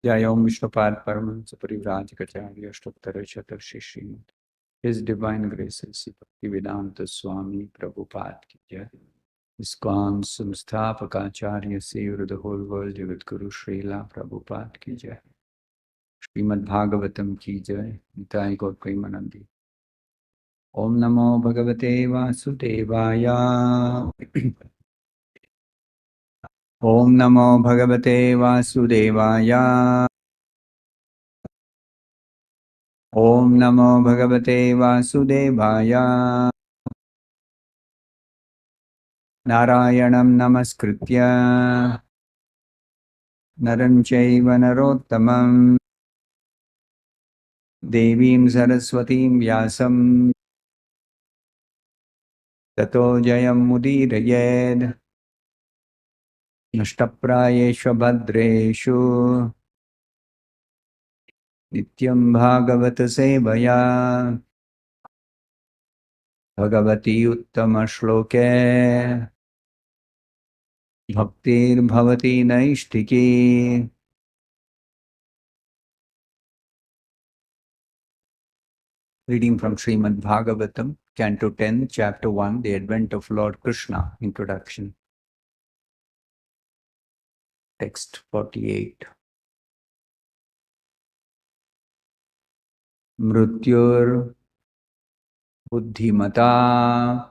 Jai Om Vishnupad Paramahansa Parivrajakacharya Ashtottara Shatarshi Srimad. His Divine Graces Bhaktivedanta Swami Prabhupada ki jai. ISKCON Samsthapakacharya Sevra the whole world Jagat Guru Srila Prabhupada ki jai. Srimad Bhagavatam ki jai. Nitai Gaur Premanandi. Om Namo Bhagavate Vasudevaya. Om Namo Bhagavate Vasudevaya. Om Namo Bhagavate Vasudevaya. Narayanam Namaskritya Naram Chaiva Narottamam Devim Saraswatim Vyasam Tato Jayam Mudirayed Nashtaprayeshu Bhadreshu Nityam Bhagavata Sevaya Bhagavati Uttama Shloke Bhaktir Bhavati Naishtiki. Reading from Srimad Bhagavatam, Canto 10, Chapter 1, The Advent of Lord Krishna, Introduction. Text 48. Mrutyur buddhimata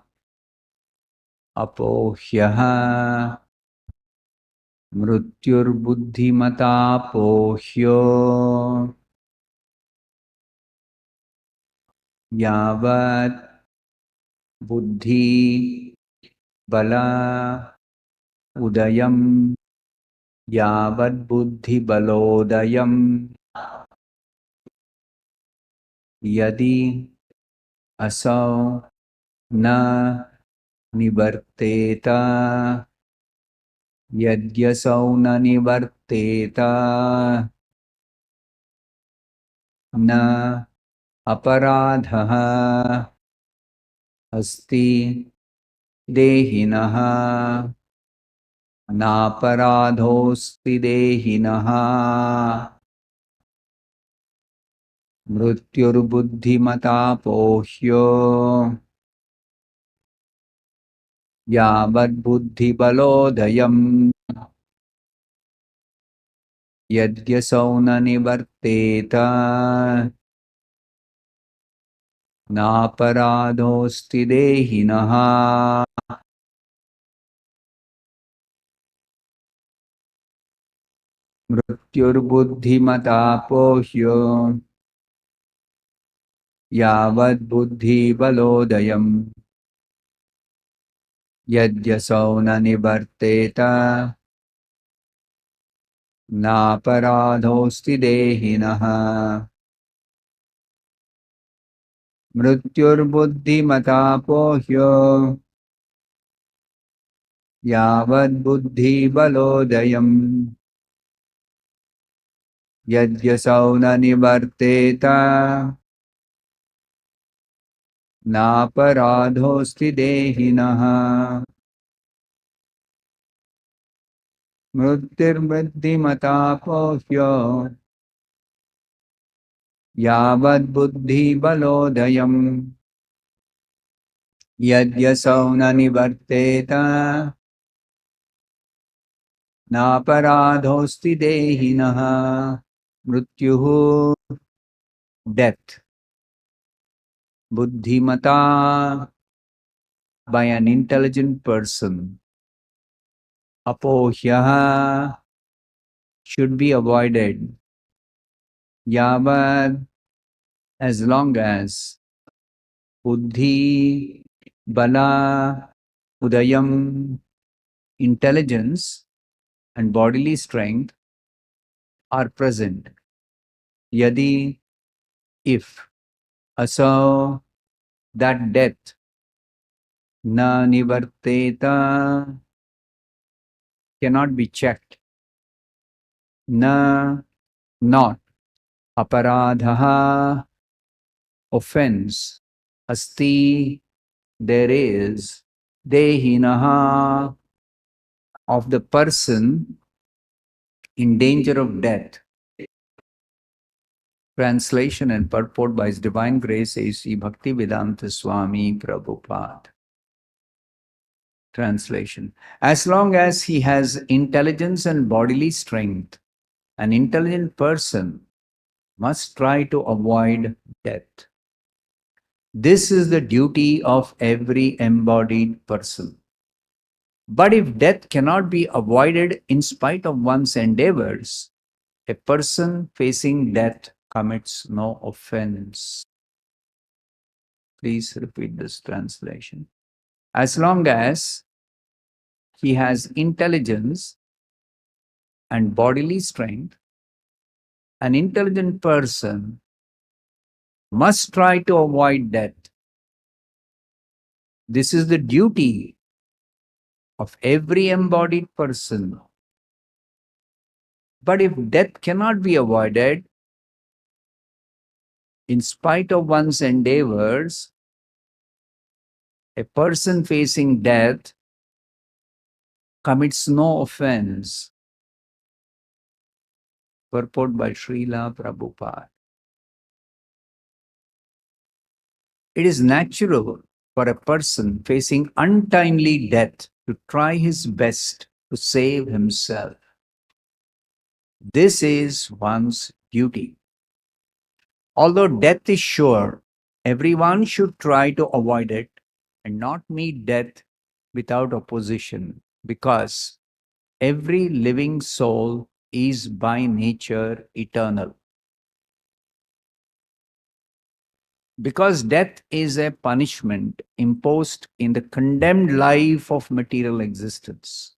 apohyaha. Mrutyur buddhimata apohyo. Yavat buddhi bala udayam. Yavat buddhi balodayam. Yadi asau na nivarteta. Yadyasau na nivarteta. Na aparadhaha asti dehinaha. Naparadhosti dehinaha. Mrutyurbuddhimata pohyo. Yavat buddhi balodayam. Yadyasau na nivarteta. Naparadhosti dehinaha. Mrutyurbuddhimata pohyo. Yavat buddhi balodayam. Yadyasau na nivarteta. Naparadhosti dehinaha. Mrutyurbuddhimata pohyo. Yavat buddhi balodayam. Yadyasau na nivarteta. Naparadhosti dehinaha. Mrutyurbuddhimata pohyo. Yavat buddhi balodayam. Yadyasau na nivarteta. Naparadhosti dehinaha. Mrutyuhu, death. Buddhimata, by an intelligent person. Apohyaha, should be avoided. Yavad, as long as. Buddhi, bala, udayam, intelligence and bodily strength are present. Yadi, if. Asau, that death. Na nivarteta, cannot be checked. Na, not. Aparadhaha, offense. Asti, there is. Dehinaha, of the person in danger of death. Translation and purport by His Divine Grace A.C. Bhaktivedanta Swami Prabhupada. Translation. As long as he has intelligence and bodily strength, an intelligent person must try to avoid death. This is the duty of every embodied person. But if death cannot be avoided in spite of one's endeavors, a person facing death commits no offense. Please repeat this translation. As long as he has intelligence and bodily strength, an intelligent person must try to avoid death. This is the duty of every embodied person. But if death cannot be avoided, in spite of one's endeavors, a person facing death commits no offense. Purport by Srila Prabhupada. It is natural for a person facing untimely death to try his best to save himself. This is one's duty. Although death is sure, everyone should try to avoid it and not meet death without opposition, because every living soul is by nature eternal. Because death is a punishment imposed in the condemned life of material existence,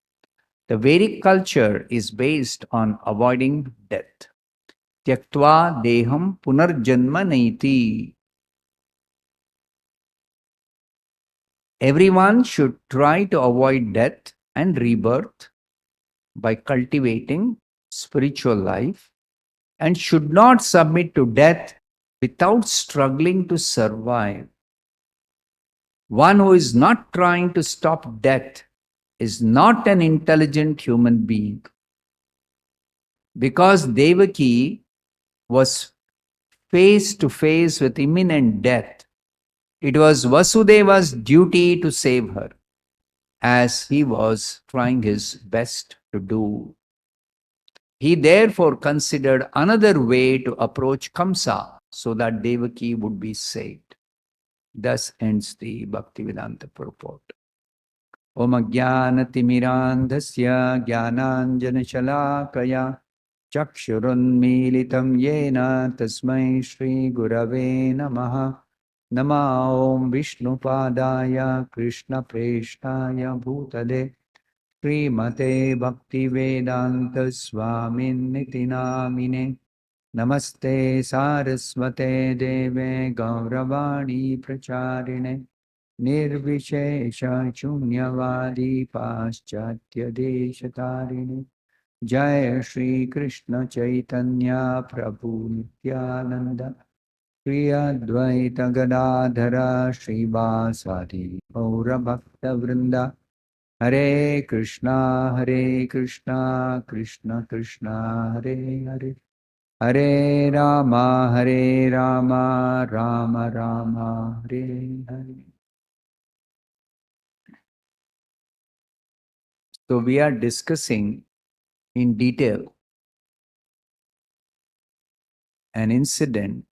the Vedic culture is based on avoiding death. Tyaktva deham punarjanma naiti. Everyone should try to avoid death and rebirth by cultivating spiritual life, and should not submit to death without struggling to survive. One who is not trying to stop death is not an intelligent human being. Because Devaki was face to face with imminent death, it was Vasudeva's duty to save her, as he was trying his best to do. He therefore considered another way to approach Kamsa so that Devaki would be saved. Thus ends the Bhaktivedanta purport. Om Ajnanatirmirandhasya Jnananjanashalakaya Chakshurunmilitam Yena Tasmai Shri Gurave Namaha. Nama Om Vishnupadaya Krishna Preshtaya Bhutale Srimate Bhaktivedanta Swamin Niti Namine. Namaste Saraswate Deve Gauravani Pracharine Nirvishesha Shunyavadi Paschatya Deshatarine. Jai Shri Krishna Chaitanya Prabhu Nityananda Shri Advaita Gadadhara Srivasadi Gaura Bhakta Vrinda. Hare Krishna Krishna Krishna Hare Hare, Hare Rama Rama Rama Hare Hare. So we are discussing in detail an incident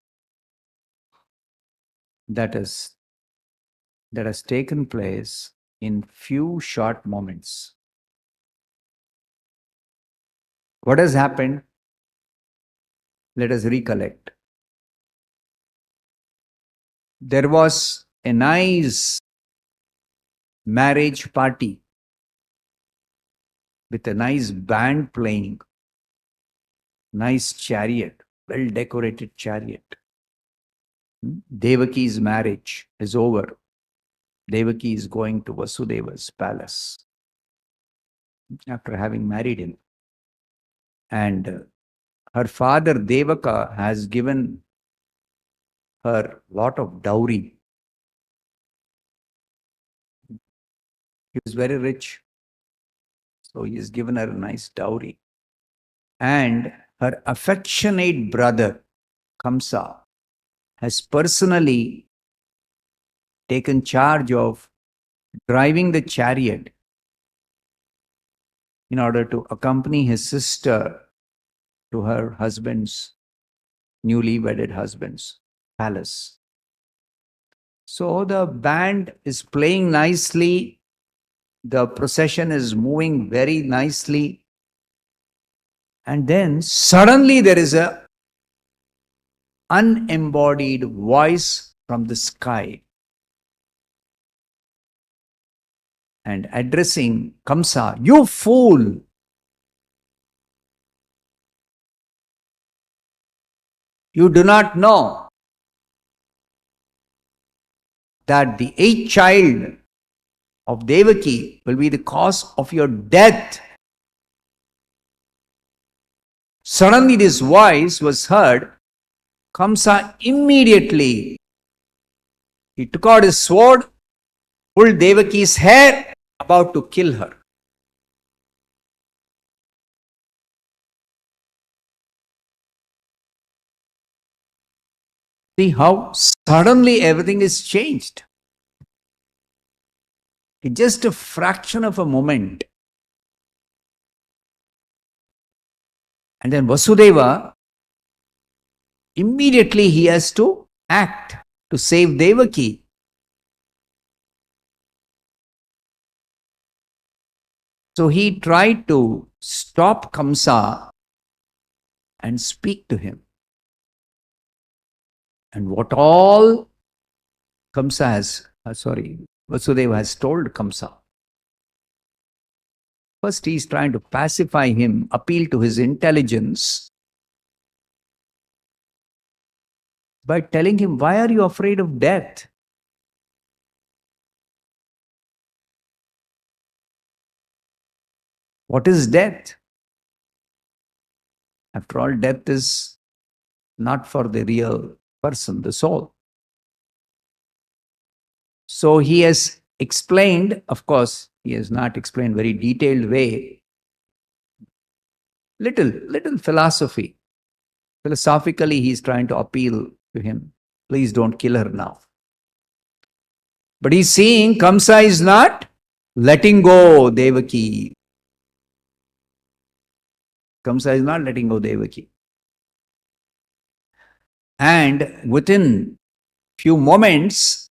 that has taken place in few short moments. What has happened? Let us recollect. There was a nice marriage party with a nice band playing, nice chariot, well decorated chariot. Devaki's marriage is over. Devaki is going to Vasudeva's palace after having married him. And her father Devaka has given her lot of dowry. He was very rich, so he has given her a nice dowry. And her affectionate brother Kamsa has personally taken charge of driving the chariot in order to accompany his sister to her husband's, newly wedded husband's palace. So the band is playing nicely, the procession is moving very nicely, and then suddenly there is a unembodied voice from the sky and addressing Kamsa, "You fool! You do not know that the eighth child of Devaki will be the cause of your death." Suddenly this voice was heard. Kamsa immediately, he took out his sword, pulled Devaki's hair, about to kill her. See how suddenly everything is changed. In just a fraction of a moment. And then Vasudeva, immediately he has to act to save Devaki. So he tried to stop Kamsa and speak to him. And what all Vasudeva has told Kamsa. First, he is trying to pacify him, appeal to his intelligence by telling him, why are you afraid of death? What is death? After all, death is not for the real person, the soul. So he has explained, of course, he has not explained very detailed way, little philosophy. Philosophically, he is trying to appeal to him. Please don't kill her now. But he's seeing Kamsa is not letting go Devaki. Kamsa is not letting go Devaki. And within few moments,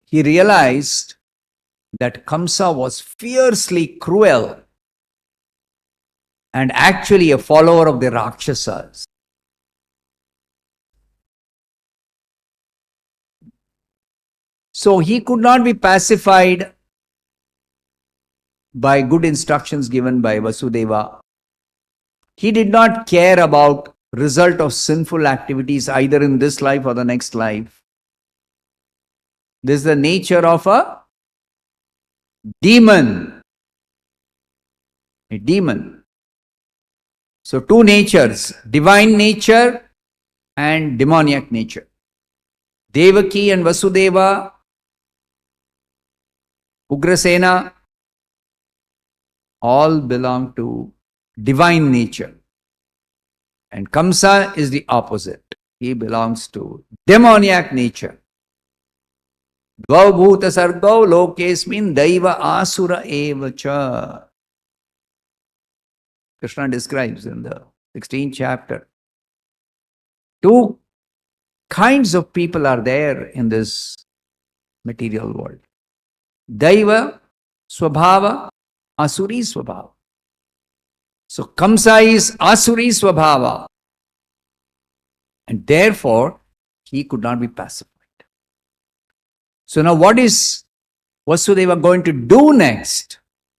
he realized that Kamsa was fiercely cruel and actually a follower of the Rakshasas. So he could not be pacified by good instructions given by Vasudeva. He did not care about result of sinful activities either in this life or the next life. This is the nature of a demon. A demon. So two natures, divine nature and demoniac nature. Devaki and Vasudeva, Ugrasena, all belong to divine nature. And Kamsa is the opposite. He belongs to demoniac nature. Dvau bhuta sargau lokesmin daiva asura evacha. Krishna describes in the 16th chapter. Two kinds of people are there in this material world. Daiva swabhava, asuri swabhava. So Kamsa is asuri swabhava. And therefore, he could not be pacified. So now what is Vasudeva going to do next?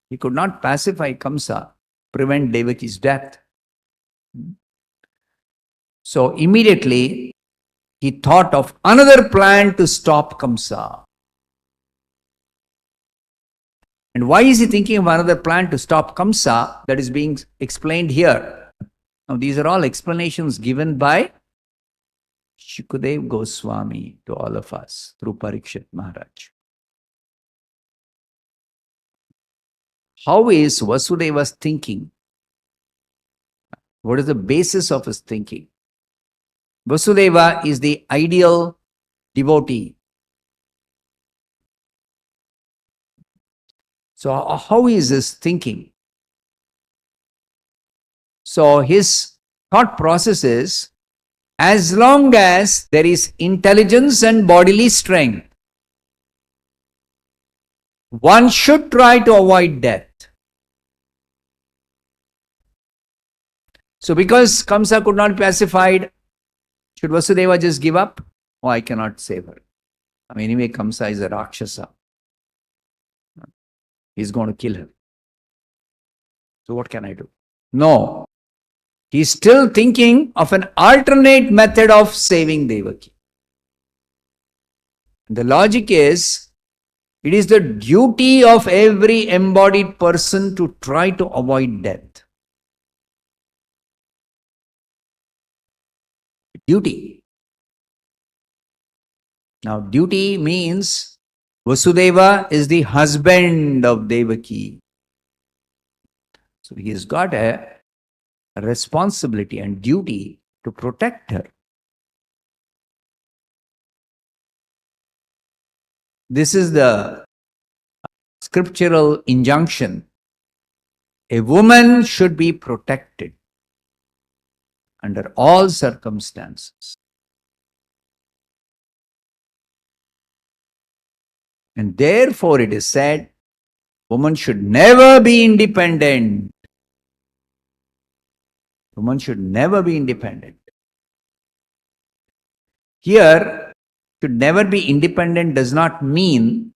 He could not pacify Kamsa, prevent Devaki's death. So immediately, he thought of another plan to stop Kamsa. And why is he thinking of another plan to stop Kamsa? That is being explained here. Now these are all explanations given by Shukadev Goswami to all of us through Parikshit Maharaj. How is Vasudeva's thinking What is the basis of his thinking? Vasudeva is the ideal devotee. So how is his thinking? So his thought process is, as long as there is intelligence and bodily strength, one should try to avoid death. So because Kamsa could not be pacified, should Vasudeva just give up? Oh, I cannot save her. I mean, anyway, Kamsa is a Rakshasa. He's going to kill her. So what can I do? No. He's still thinking of an alternate method of saving Devaki. The logic is, it is the duty of every embodied person to try to avoid death. Duty. Now, duty means Vasudeva is the husband of Devaki. So he has got a responsibility and duty to protect her. This is the scriptural injunction. A woman should be protected under all circumstances. And therefore it is said, woman should never be independent. Woman should never be independent. Here, should never be independent does not mean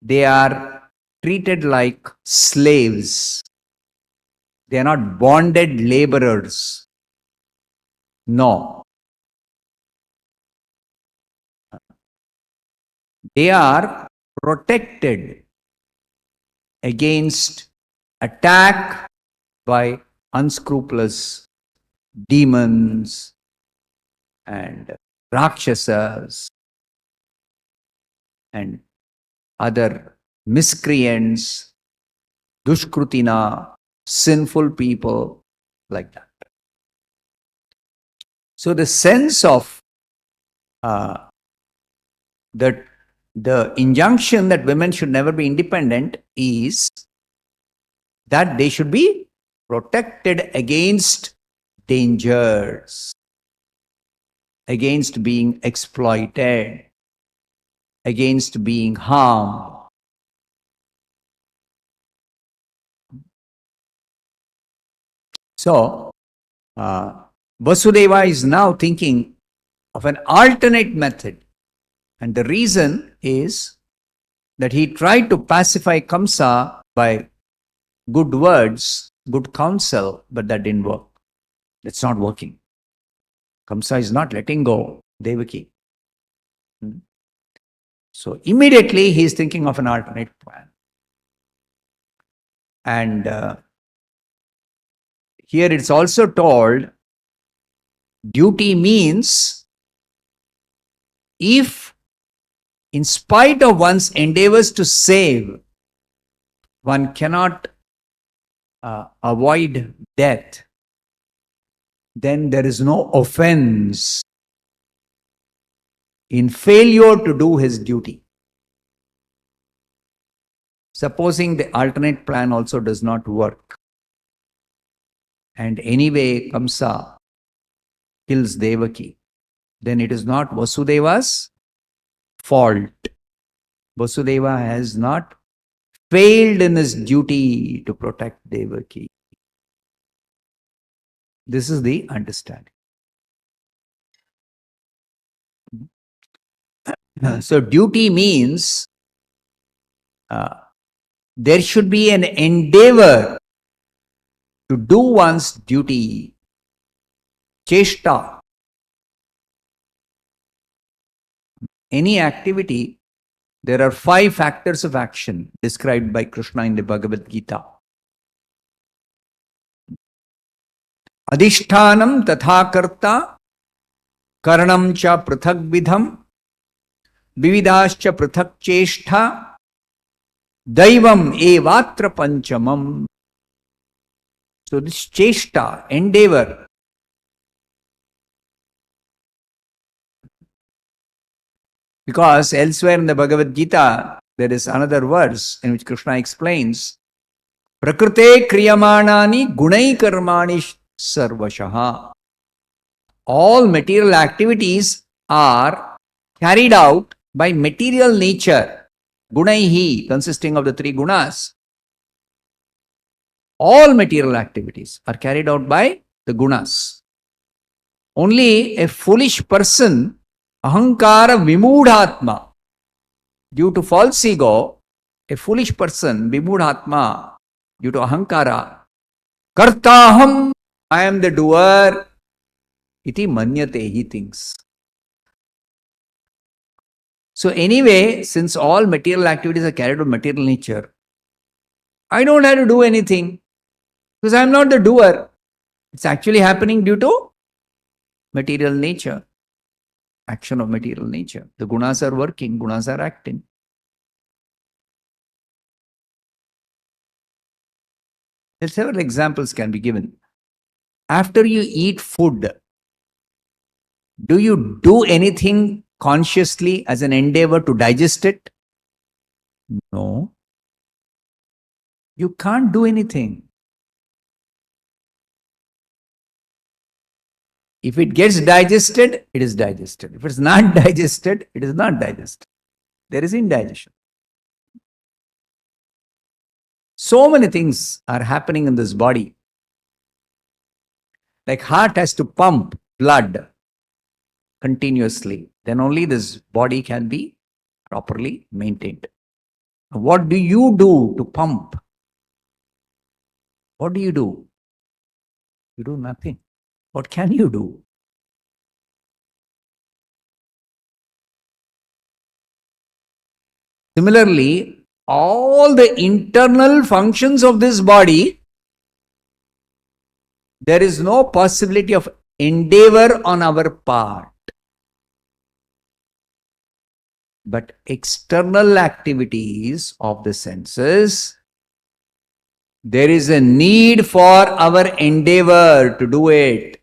they are treated like slaves. They are not bonded laborers. No. They are protected against attack by unscrupulous demons and rakshasas and other miscreants, dushkrutina, sinful people, like that. So the sense of the injunction that women should never be independent is that they should be protected against dangers, against being exploited, against being harmed. So, Vasudeva is now thinking of an alternate method. And the reason is that he tried to pacify Kamsa by good words, good counsel, but that didn't work. It's not working. Kamsa is not letting go Devaki. So immediately he is thinking of an alternate plan. And here it's also told, duty means if in spite of one's endeavors to save, one cannot avoid death, then there is no offense in failure to do his duty. Supposing the alternate plan also does not work, and anyway Kamsa kills Devaki, then it is not Vasudeva's fault. Vasudeva has not failed in his duty to protect Devaki. This is the understanding. So duty means there should be an endeavor to do one's duty. Cheshta. Any activity, there are 5 factors of action described by Krishna in the Bhagavad Gita. Adhishthanam tatha karta, karanam cha prathak vidham, vividascha prathak cheshtha, daivam evatra panchamam. So this cheshta, endeavor, because elsewhere in the Bhagavad Gita, there is another verse in which Krishna explains, Prakrite kriyamanani gunai karmani sarvashaha. All material activities are carried out by material nature, gunaihi, consisting of the three gunas. All material activities are carried out by the gunas. Only a foolish person, ahankara vimudhatma, due to false ego, a foolish person, vimudhatma, due to ahankara, kartaham, I am the doer, iti manyate, he thinks. So anyway, since all material activities are carried out material nature, I don't have to do anything because I am not the doer. It's actually happening due to material nature, action of material nature. The gunas are working, gunas are acting. Several examples can be given. After you eat food, do you do anything consciously as an endeavor to digest it? No. You can't do anything. If it gets digested, it is digested. If it's not digested, it is not digested. There is indigestion. So many things are happening in this body. Like heart has to pump blood continuously. Then only this body can be properly maintained. What do you do to pump? What do? You do nothing. What can you do? Similarly, all the internal functions of this body, there is no possibility of endeavor on our part. But external activities of the senses, there is a need for our endeavor to do it.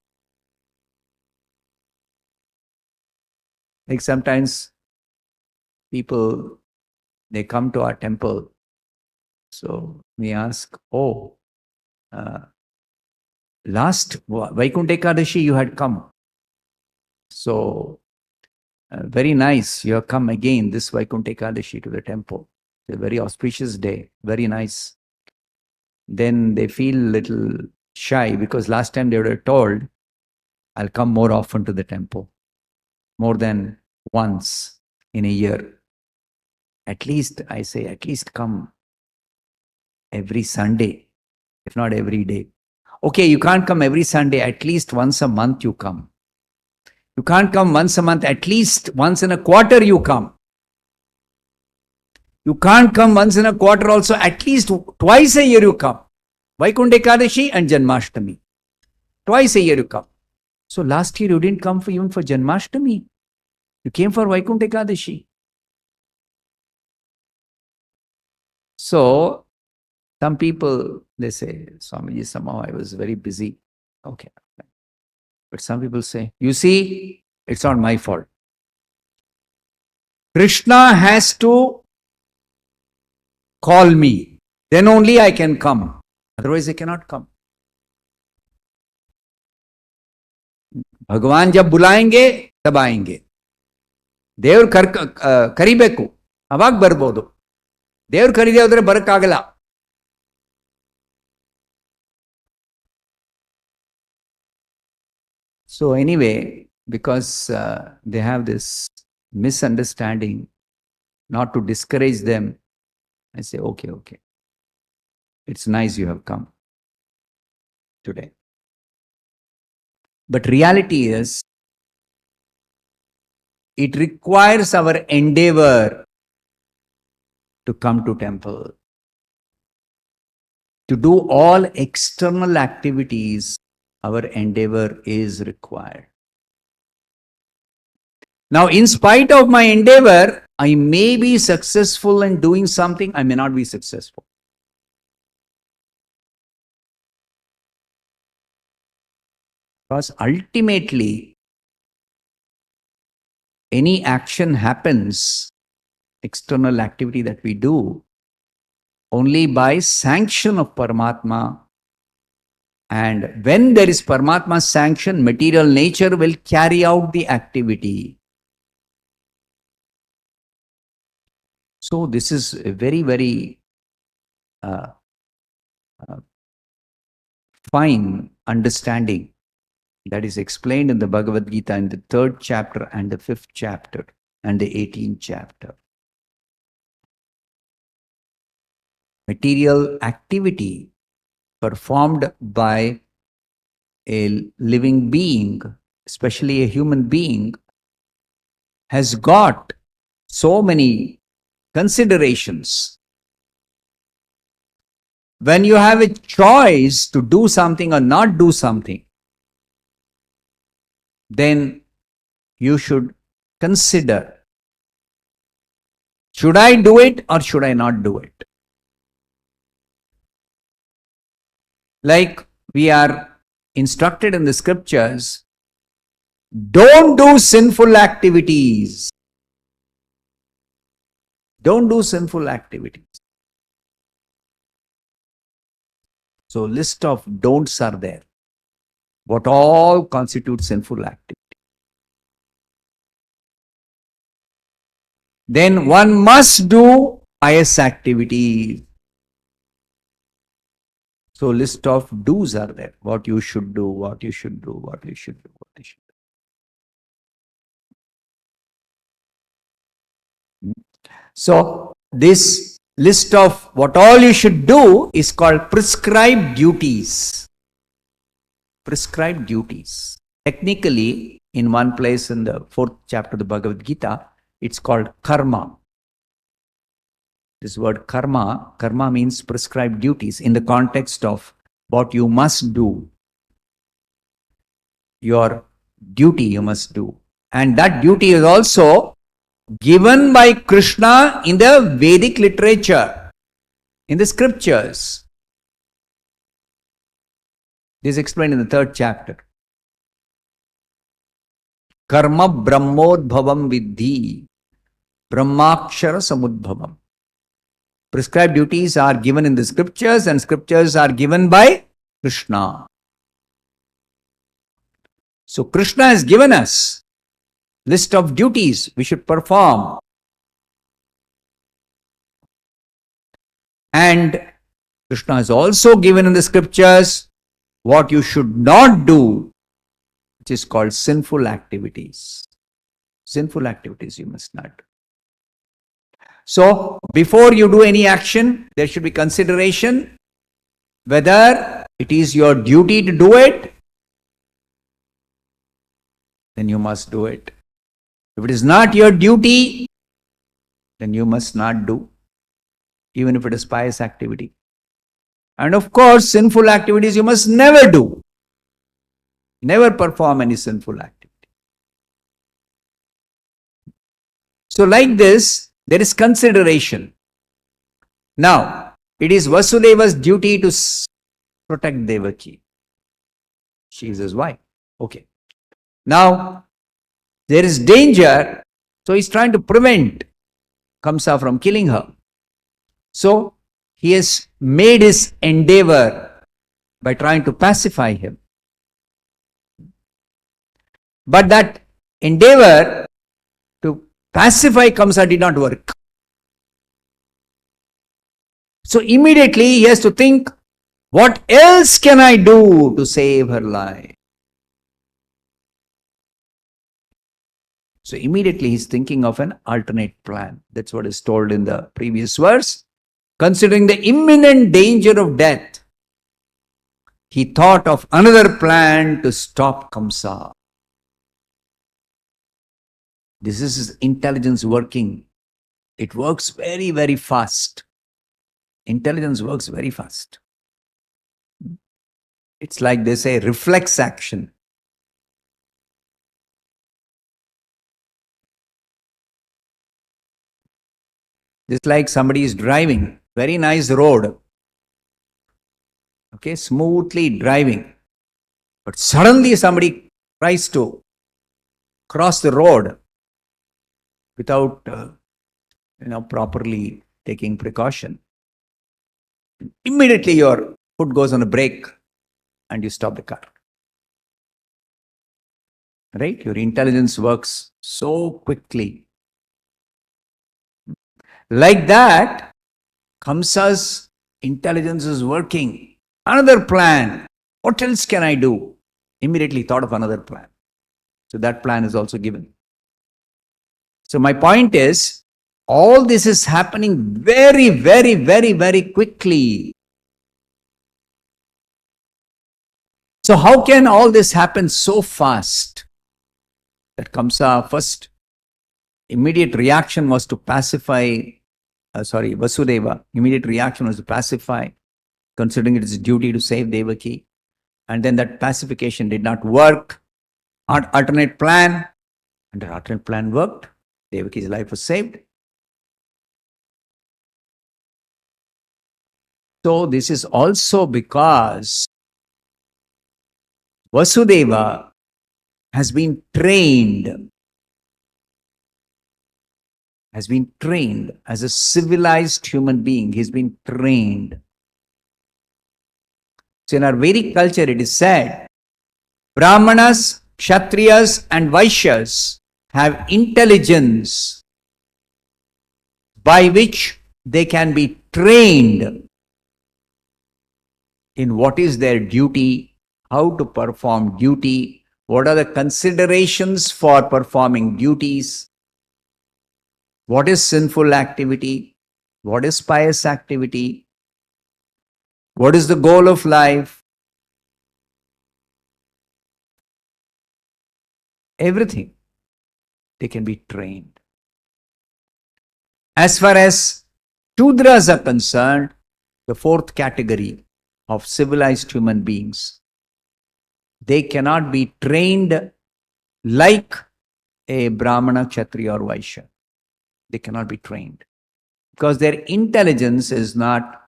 Like sometimes people, they come to our temple. So we ask, last Vaikuntha Ekadashi you had come. So very nice, you have come again this Vaikuntha Ekadashi to the temple. It's a very auspicious day, very nice. Then they feel a little shy because last time they would have told, I'll come more often to the temple, more than once in a year. At least, I say, at least come every Sunday, if not every day. Okay, you can't come every Sunday, at least once a month you come. You can't come once a month, at least once in a quarter you come. You can't come once in a quarter also, at least twice a year you come. Vaikuntha Ekadashi and Janmashtami. Twice a year you come. So last year you didn't come even for Janmashtami. You came for Vaikuntha Ekadashi. So some people, they say, Swamiji, somehow I was very busy. Okay. But some people say, you see, it's not my fault. Krishna has to call me. Then only I can come. Otherwise I cannot come. भगवान जब बुलाएंगे तब आएंगे. ದೇವರು ಕರಿಬೇಕು, ಅವಾಗ ಬರ್ಬೋದು. ದೇವರು ಕರಿದೆ ಹೋದ್ರೆ ಬರಕ್ಕಾಗಲ್ಲ. So anyway, because they have this misunderstanding, not to discourage them, I say, okay. It's nice you have come today. But reality is, it requires our endeavor to come to temple. To do all external activities, our endeavor is required. Now, in spite of my endeavor, I may be successful in doing something, I may not be successful. Because ultimately, any action happens, external activity that we do, only by sanction of Paramatma. And when there is Paramatma's sanction, material nature will carry out the activity. So this is a very, very uh, fine understanding that is explained in the Bhagavad Gita in the 3rd chapter and the 5th chapter and the 18th chapter. Material activity performed by a living being, especially a human being, has got so many considerations. When you have a choice to do something or not do something, then you should consider, should I do it or should I not do it? Like we are instructed in the scriptures, don't do sinful activities. Don't do sinful activities. So list of don'ts are there. What all constitutes sinful activity. Then one must do pious activities. So list of do's are there. What you should do, what you should do, what you should do, what you should do. So this list of what all you should do is called prescribed duties. Prescribed duties. Technically, in one place in the 4th chapter of the Bhagavad Gita, it's called karma. This word karma means prescribed duties in the context of what you must do. Your duty you must do. And that duty is also given by Krishna in the Vedic literature, in the scriptures. This is explained in the 3rd chapter. Karma brahmodbhavam vidhi, brahmakshara samudbhavam. Prescribed duties are given in the scriptures and scriptures are given by Krishna. So Krishna has given us list of duties we should perform. And Krishna has also given in the scriptures what you should not do, which is called sinful activities. Sinful activities you must not do. So, before you do any action, there should be consideration whether it is your duty to do it, then you must do it. If it is not your duty, then you must not do, even if it is pious activity. And of course, sinful activities you must never do. Never perform any sinful activity. So like this, there is consideration. Now, it is Vasudeva's duty to protect Devaki. She is his wife. Okay. Now, there is danger, so he's trying to prevent Kamsa from killing her. So, he has made his endeavor by trying to pacify him. But that endeavor to pacify Kamsa did not work. So immediately he has to think, what else can I do to save her life? So immediately he's thinking of an alternate plan. That's what is told in the previous verse. Considering the imminent danger of death, he thought of another plan to stop Kamsa. This is his intelligence working. It works very, very fast. Intelligence works very fast. It's like they say, reflex action. Just like somebody is driving, very nice road. Okay, smoothly driving. But suddenly somebody tries to cross the road without properly taking precaution. Immediately your foot goes on a brake and you stop the car. Right? Your intelligence works so quickly. Like that, Kamsa's intelligence is working. Another plan. What else can I do? Immediately thought of another plan. So that plan is also given. So my point is, all this is happening very, very, very, very quickly. So how can all this happen so fast? That Kamsa first immediate reaction was to pacify, Vasudeva. Immediate reaction was to pacify, considering it is duty to save Devaki. And then that pacification did not work. Alternate plan. And the alternate plan worked. Devaki's life was saved. So this is also because Vasudeva has been trained as a civilized human being. He's been trained. So in our Vedic culture, it is said, Brahmanas, Kshatriyas and Vaishyas have intelligence by which they can be trained in what is their duty, how to perform duty, what are the considerations for performing duties, what is sinful activity, what is pious activity, what is the goal of life. Everything, they can be trained. As far as Shudras are concerned, the fourth category of civilized human beings, they cannot be trained like a Brahmana, Kshatriya or Vaishya. They cannot be trained because their intelligence is not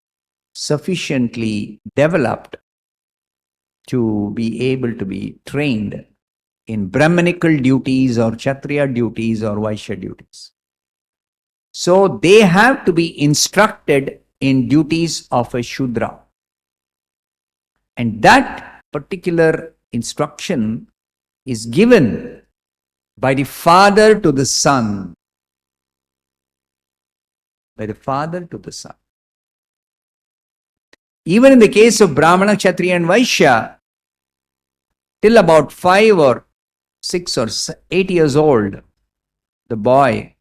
sufficiently developed to be able to be trained in Brahmanical duties or Kshatriya duties or Vaishya duties. So they have to be instructed in duties of a Shudra. And that particular instruction is given by the father to the son. By the father to the son. Even in the case of Brahmana, Kshatriya and Vaishya, till about 5 or 6 or 8 years old, the boy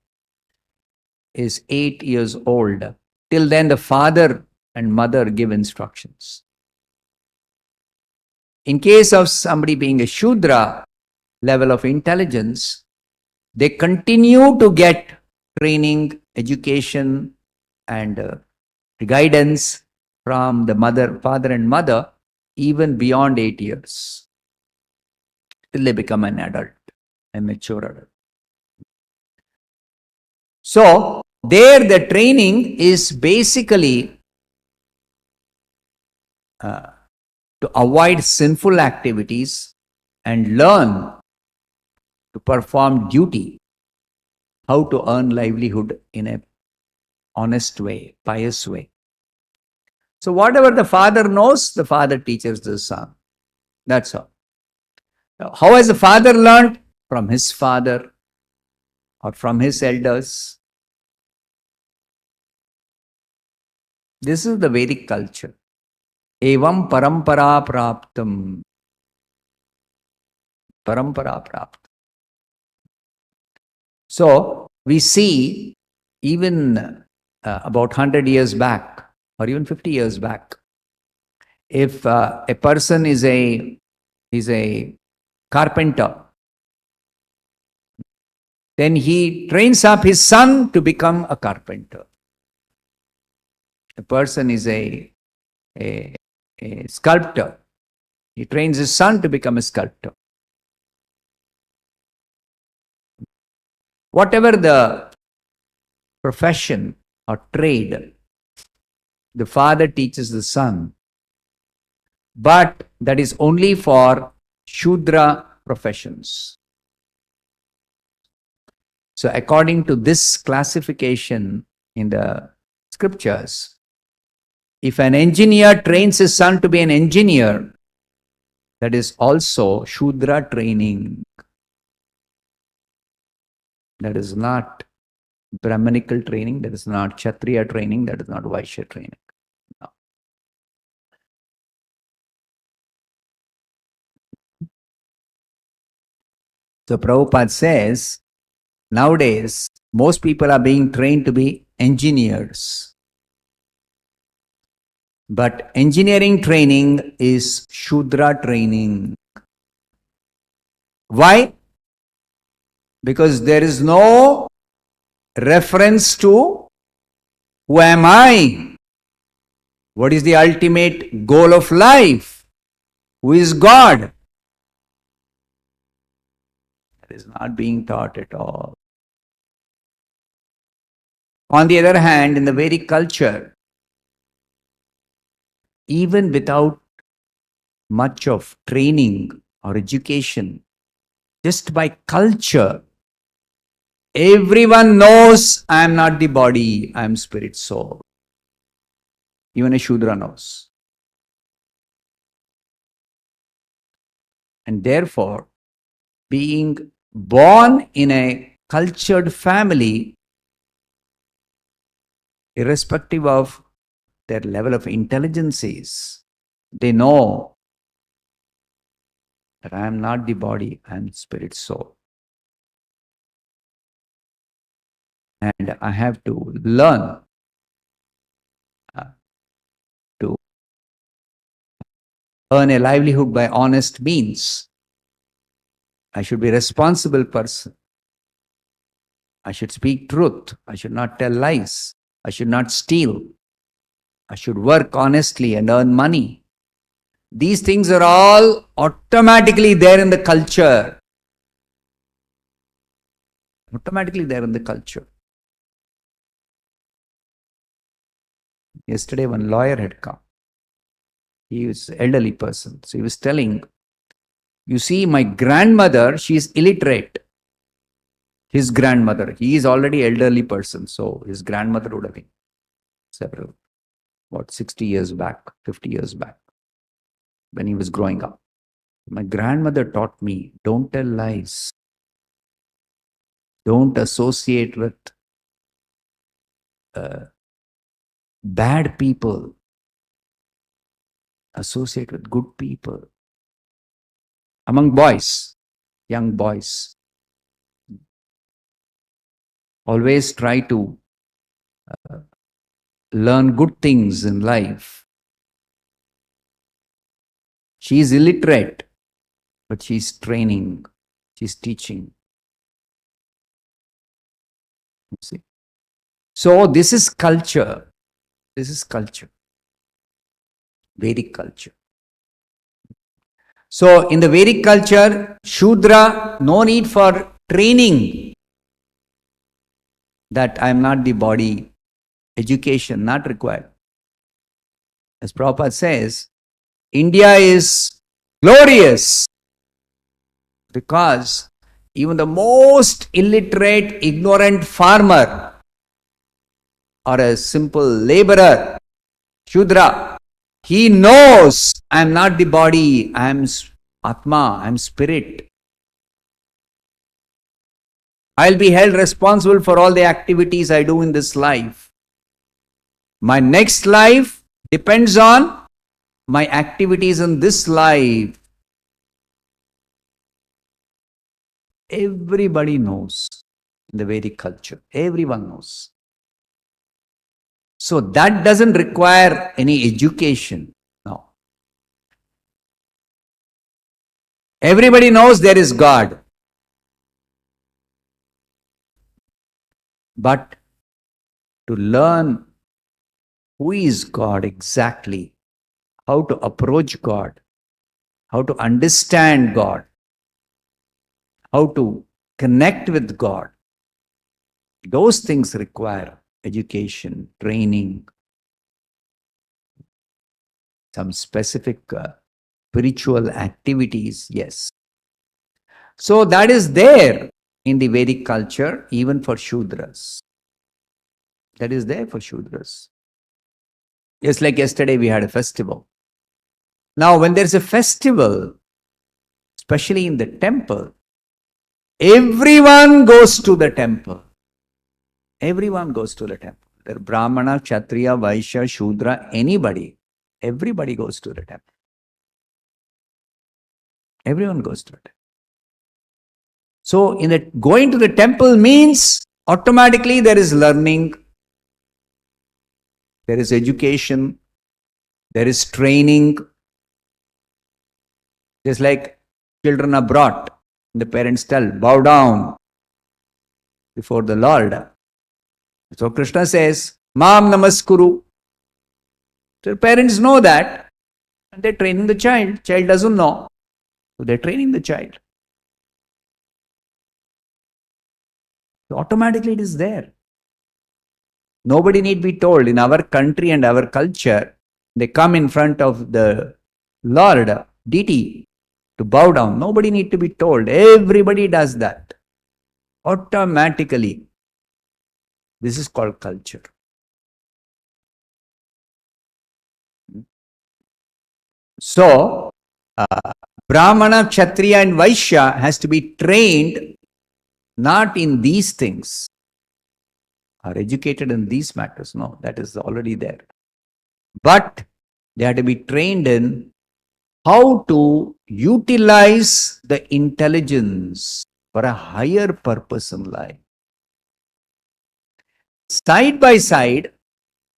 is 8 years old. Till then, the father and mother give instructions. In case of somebody being a Shudra level of intelligence, they continue to get training, education, and guidance from the father and mother, even beyond 8 years, till they become an adult, a mature adult. So, there the training is basically to avoid sinful activities and learn to perform duty, how to earn livelihood in a honest way, pious way. So whatever the father knows, the father teaches the son. That's all. Now, how has the father learned? From his father or from his elders. This is the Vedic culture. Evam parampara praptam. Parampara praptam. So we see even about 100 years back or even 50 years back, if a person is a carpenter, then he trains up his son to become a carpenter. A person is a sculptor. He trains his son to become a sculptor. Whatever the profession or trade, the father teaches the son. But that is only for Shudra professions. So according to this classification in the scriptures, if an engineer trains his son to be an engineer, that is also Shudra training. That is not Brahmanical training, that is not Kshatriya training, that is not Vaishya training. No. So Prabhupada says, nowadays, most people are being trained to be engineers. But engineering training is Shudra training. Why? Because there is no reference to who am I? What is the ultimate goal of life? Who is God? That is not being taught at all. On the other hand, in the Vedic culture, even without much of training or education, just by culture, everyone knows I am not the body, I am spirit soul. Even a Shudra knows. And therefore, being born in a cultured family, irrespective of their level of intelligence is, they know that I am not the body, I am spirit soul. And I have to learn to earn a livelihood by honest means. I should be a responsible person. I should speak truth. I should not tell lies. I should not steal. I should work honestly and earn money. These things are all automatically there in the culture. Automatically there in the culture. Yesterday, one lawyer had come. He was an elderly person. So he was telling, you see, my grandmother, she is illiterate. His grandmother, he is already elderly person. So his grandmother would have been several, 60 years back, 50 years back, when he was growing up. My grandmother taught me, don't tell lies. Don't associate with bad people. Associate with good people. Among boys, young boys, always try to learn good things in life. She is illiterate, but she is training, she is teaching. You see? So this is culture. This is culture. Vedic culture. So in the Vedic culture, Shudra, no need for training that I am not the body. Education, not required. As Prabhupada says, India is glorious because even the most illiterate, ignorant farmer or a simple laborer, Shudra, he knows I am not the body, I am Atma, I am spirit. I'll be held responsible for all the activities I do in this life. My next life depends on my activities in this life. Everybody knows in the Vedic culture. Everyone knows. So that doesn't require any education. No. Everybody knows there is God. But to learn who is God exactly, how to approach God, how to understand God, how to connect with God, those things require education, training, some specific spiritual activities, yes. So that is there in the Vedic culture, even for Shudras. That is there for Shudras. Just like yesterday we had a festival. Now, when there's a festival, especially in the temple, everyone goes to the temple. Everyone goes to the temple. There Brahmana, Kshatriya, Vaishya, Shudra, anybody, everybody goes to the temple. Everyone goes to it. So, going to the temple means automatically there is learning, there is education, there is training. Just like children are brought, the parents tell, bow down before the Lord. So Krishna says, Mam Namaskuru. So parents know that and they're training the child. Child doesn't know. So they're training the child. So automatically it is there. Nobody need be told. In our country and our culture, they come in front of the Lord, deity, to bow down. Nobody need to be told. Everybody does that. Automatically. This is called culture. So, Brahmana, Kshatriya and Vaishya has to be trained not in these things, are educated in these matters. No, that is already there. But they have to be trained in how to utilize the intelligence for a higher purpose in life. Side by side,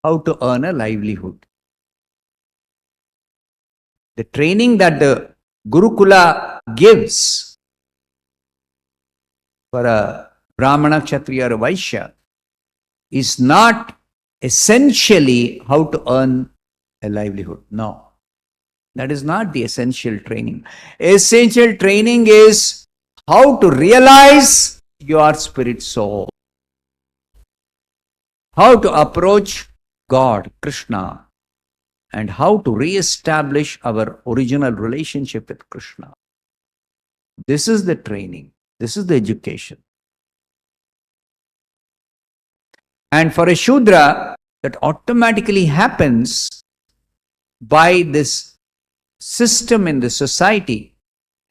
how to earn a livelihood. The training that the Gurukula gives for a Brahmana, Kshatriya or Vaishya is not essentially how to earn a livelihood. No, that is not the essential training. Essential training is how to realize your spirit soul, how to approach God, Krishna, and how to re-establish our original relationship with Krishna. This is the training. This is the education. And for a Shudra, that automatically happens by this system in the society.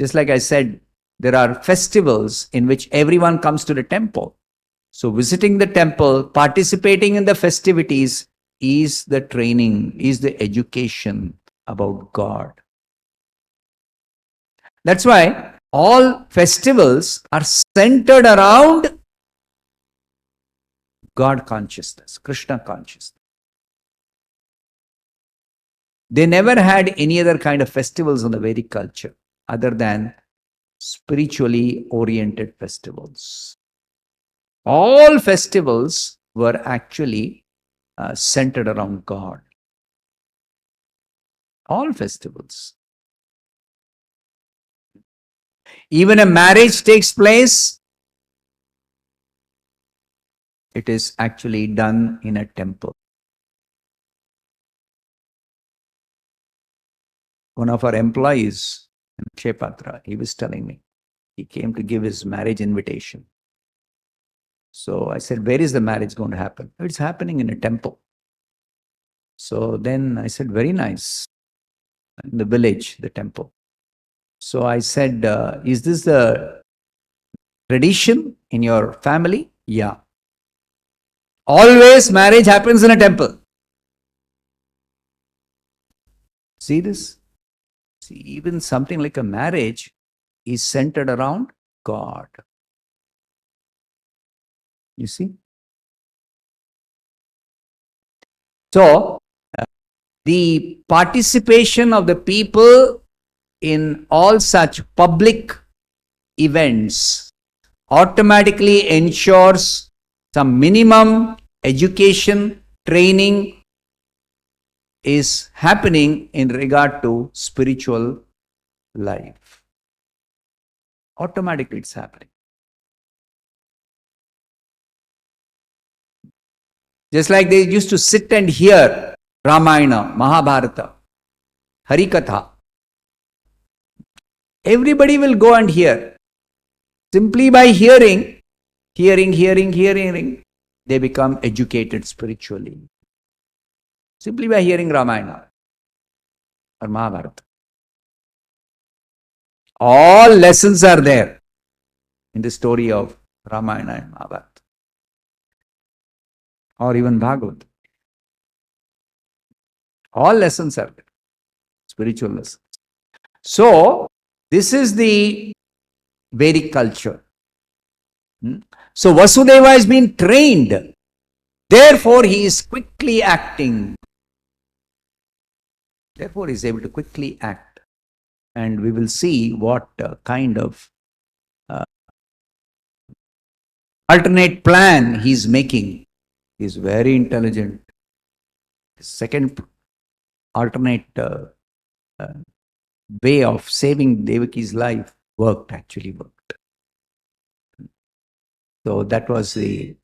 Just like I said, there are festivals in which everyone comes to the temple. So visiting the temple, participating in the festivities is the training, is the education about God. That's why all festivals are centered around God consciousness, Krishna consciousness. They never had any other kind of festivals in the Vedic culture other than spiritually oriented festivals. All festivals were actually centered around God. All festivals. Even a marriage takes place, it is actually done in a temple. One of our employees in Kshepatra, he was telling me, he came to give his marriage invitation. So I said, where is the marriage going to happen? It's happening in a temple. So then I said, very nice. In the village, the temple. So I said, is this the tradition in your family? Yeah. Always marriage happens in a temple. See this? See, even something like a marriage is centered around God. You see? So, the participation of the people in all such public events automatically ensures some minimum education, training is happening in regard to spiritual life. Automatically it's happening. Just like they used to sit and hear Ramayana, Mahabharata, Harikatha. Everybody will go and hear. Simply by hearing, they become educated spiritually. Simply by hearing Ramayana or Mahabharata. All lessons are there in the story of Ramayana and Mahabharata. Or even Bhagavatam. All lessons are there. Spiritual lessons. So, this is the Vedic culture. So, Vasudeva has been trained. Therefore, he is quickly acting. Therefore, he is able to quickly act. And we will see what kind of alternate plan he is making. He is very intelligent. Second alternate way of saving Devaki's life actually worked. So that was the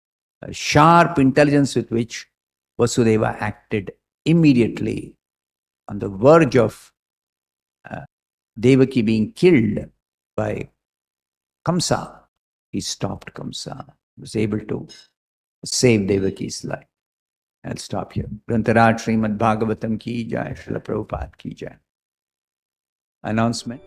sharp intelligence with which Vasudeva acted immediately on the verge of Devaki being killed by Kamsa. He stopped Kamsa, was able to save Devaki's life. I'll stop here. Grantaraj Srimad Bhagavatam ki jai, Srila Prabhupada ki jai. Announcement.